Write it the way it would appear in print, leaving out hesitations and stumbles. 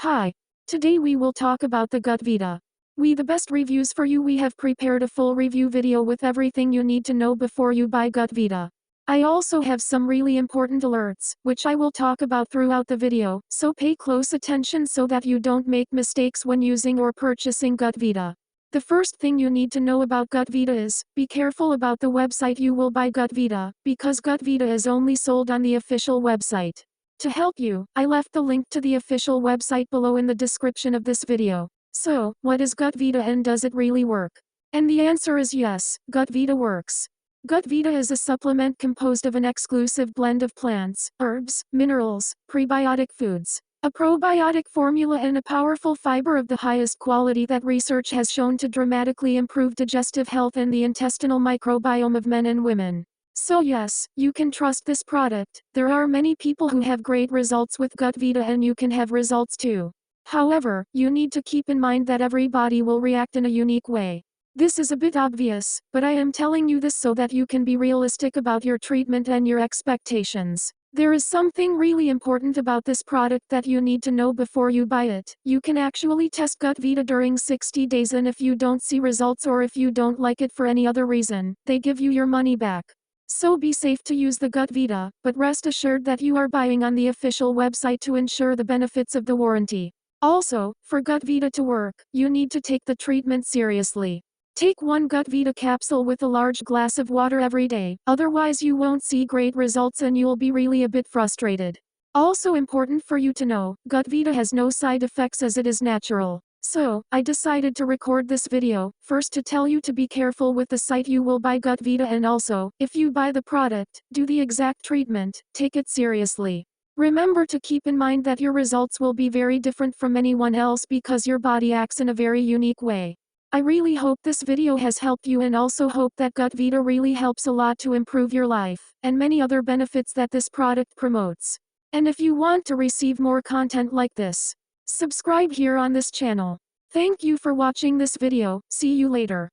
Hi. Today we will talk about the Gut Vita. The best reviews for you. We have prepared a full review video with everything you need to know before you buy Gut Vita. I also have some really important alerts, which I will talk about throughout the video, so pay close attention so that you don't make mistakes when using or purchasing Gut Vita. The first thing you need to know about Gut Vita is, be careful about the website you will buy Gut Vita, because Gut Vita is only sold on the official website. To help you, I left the link to the official website below in the description of this video. So, what is Gut Vita and does it really work? And the answer is yes, Gut Vita works. Gut Vita is a supplement composed of an exclusive blend of plants, herbs, minerals, prebiotic foods, a probiotic formula and a powerful fiber of the highest quality that research has shown to dramatically improve digestive health and the intestinal microbiome of men and women. So yes, you can trust this product. There are many people who have great results with Gut Vita and you can have results too. However, you need to keep in mind that every body will react in a unique way. This is a bit obvious, but I am telling you this so that you can be realistic about your treatment and your expectations. There is something really important about this product that you need to know before you buy it. You can actually test Gut Vita during 60 days, and if you don't see results or if you don't like it for any other reason, they give you your money back. So be safe to use the Gut Vita, but rest assured that you are buying on the official website to ensure the benefits of the warranty. Also, for Gut Vita to work, you need to take the treatment seriously. Take one Gut Vita capsule with a large glass of water every day, otherwise you won't see great results and you'll be really a bit frustrated. Also important for you to know, Gut Vita has no side effects as it is natural. So, I decided to record this video, first to tell you to be careful with the site you will buy Gut Vita, and also, if you buy the product, do the exact treatment, take it seriously. Remember to keep in mind that your results will be very different from anyone else because your body acts in a very unique way. I really hope this video has helped you and also hope that Gut Vita really helps a lot to improve your life, and many other benefits that this product promotes. And if you want to receive more content like this, subscribe here on this channel. Thank you for watching this video. See you later.